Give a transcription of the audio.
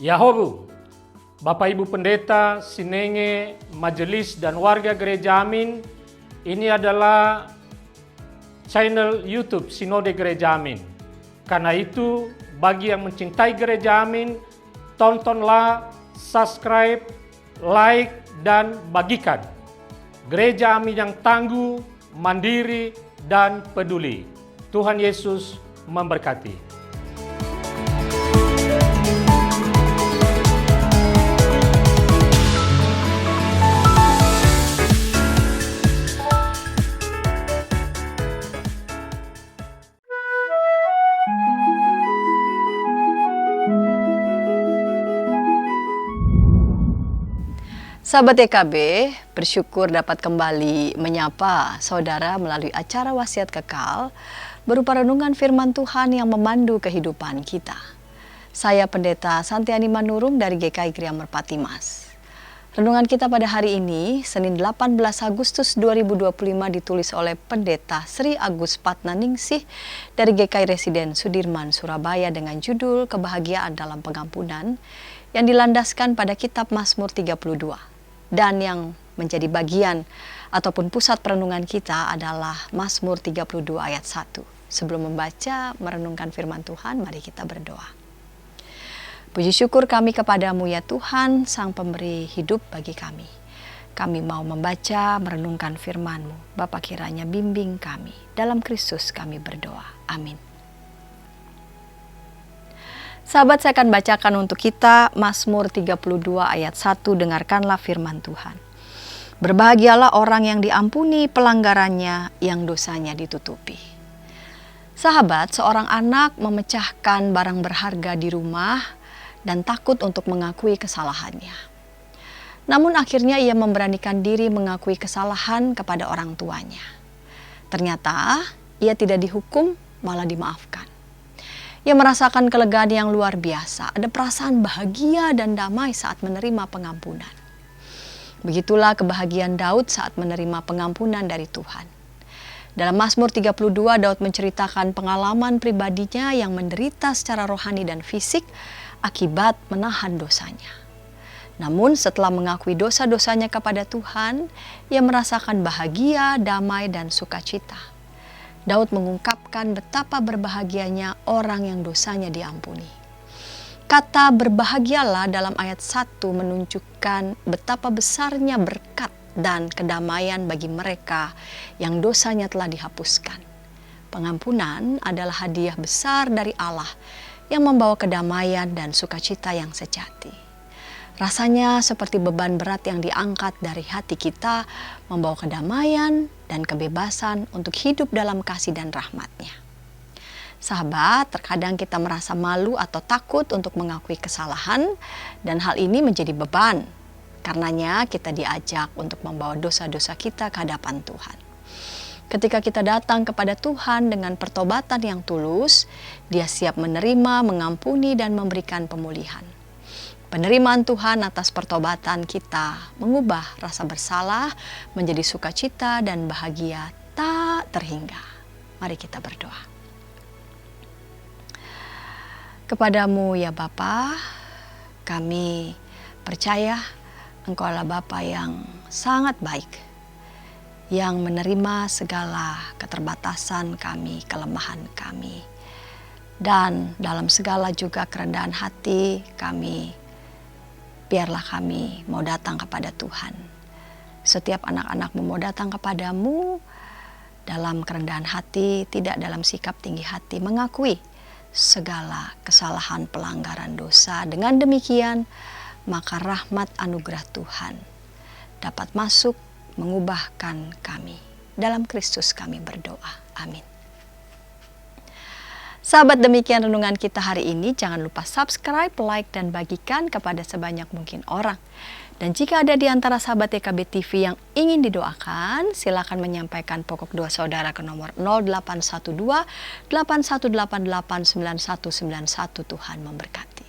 Yahobu, Bapak Ibu Pendeta, Sinenge, Majelis dan warga Gereja Amin, ini adalah channel YouTube Sinode Gereja Amin. Karena itu, bagi yang mencintai Gereja Amin, tontonlah, subscribe, like, dan bagikan. Gereja Amin yang tangguh, mandiri, dan peduli. Tuhan Yesus memberkati. Sahabat EKB, bersyukur dapat kembali menyapa saudara melalui acara Wasiat Kekal berupa renungan firman Tuhan yang memandu kehidupan kita. Saya Pendeta Santiani Manurung dari GKI Gria Merpati Mas. Renungan kita pada hari ini, Senin 18 Agustus 2025 ditulis oleh Pendeta Sri Agus Patnaningsih dari GKI Residen Sudirman, Surabaya dengan judul Kebahagiaan dalam Pengampunan yang dilandaskan pada kitab Mazmur 32. Dan yang menjadi bagian ataupun pusat perenungan kita adalah Mazmur 32 ayat 1. Sebelum membaca, merenungkan firman Tuhan, mari kita berdoa. Puji syukur kami kepadamu ya Tuhan, Sang Pemberi hidup bagi kami. Kami mau membaca, merenungkan firman-Mu. Bapa kiranya bimbing kami. Dalam Kristus kami berdoa. Amin. Sahabat, saya akan bacakan untuk kita Mazmur 32 ayat 1, dengarkanlah firman Tuhan. Berbahagialah orang yang diampuni pelanggarannya, yang dosanya ditutupi. Sahabat, seorang anak memecahkan barang berharga di rumah dan takut untuk mengakui kesalahannya. Namun akhirnya ia memberanikan diri mengakui kesalahan kepada orang tuanya. Ternyata ia tidak dihukum, malah dimaafkan. Ia merasakan kelegaan yang luar biasa, ada perasaan bahagia dan damai saat menerima pengampunan. Begitulah kebahagiaan Daud saat menerima pengampunan dari Tuhan. Dalam Mazmur 32, Daud menceritakan pengalaman pribadinya yang menderita secara rohani dan fisik akibat menahan dosanya. Namun setelah mengakui dosa-dosanya kepada Tuhan, ia merasakan bahagia, damai, dan sukacita. Daud mengungkapkan betapa berbahagianya orang yang dosanya diampuni. Kata berbahagialah dalam ayat 1 menunjukkan betapa besarnya berkat dan kedamaian bagi mereka yang dosanya telah dihapuskan. Pengampunan adalah hadiah besar dari Allah yang membawa kedamaian dan sukacita yang sejati. Rasanya seperti beban berat yang diangkat dari hati kita, membawa kedamaian dan kebebasan untuk hidup dalam kasih dan rahmat-Nya. Sahabat, terkadang kita merasa malu atau takut untuk mengakui kesalahan, dan hal ini menjadi beban. Karenanya kita diajak untuk membawa dosa-dosa kita ke hadapan Tuhan. Ketika kita datang kepada Tuhan dengan pertobatan yang tulus, Dia siap menerima, mengampuni, dan memberikan pemulihan. Penerimaan Tuhan atas pertobatan kita mengubah rasa bersalah menjadi sukacita dan bahagia tak terhingga. Mari kita berdoa. Kepadamu ya Bapa, kami percaya Engkau adalah Bapa yang sangat baik, yang menerima segala keterbatasan kami, kelemahan kami. Dan dalam segala juga kerendahan hati kami, biarlah kami mau datang kepada Tuhan. Setiap anak-anak-Mu mau datang kepadamu dalam kerendahan hati, tidak dalam sikap tinggi hati, mengakui segala kesalahan pelanggaran dosa. Dengan demikian, maka rahmat anugerah Tuhan dapat masuk mengubahkan kami. Dalam Kristus kami berdoa. Amin. Sahabat, demikian renungan kita hari ini. Jangan lupa subscribe, like, dan bagikan kepada sebanyak mungkin orang. Dan jika ada di antara sahabat EKB TV yang ingin didoakan, silakan menyampaikan pokok doa saudara ke nomor 0812 8188 9191. Tuhan memberkati.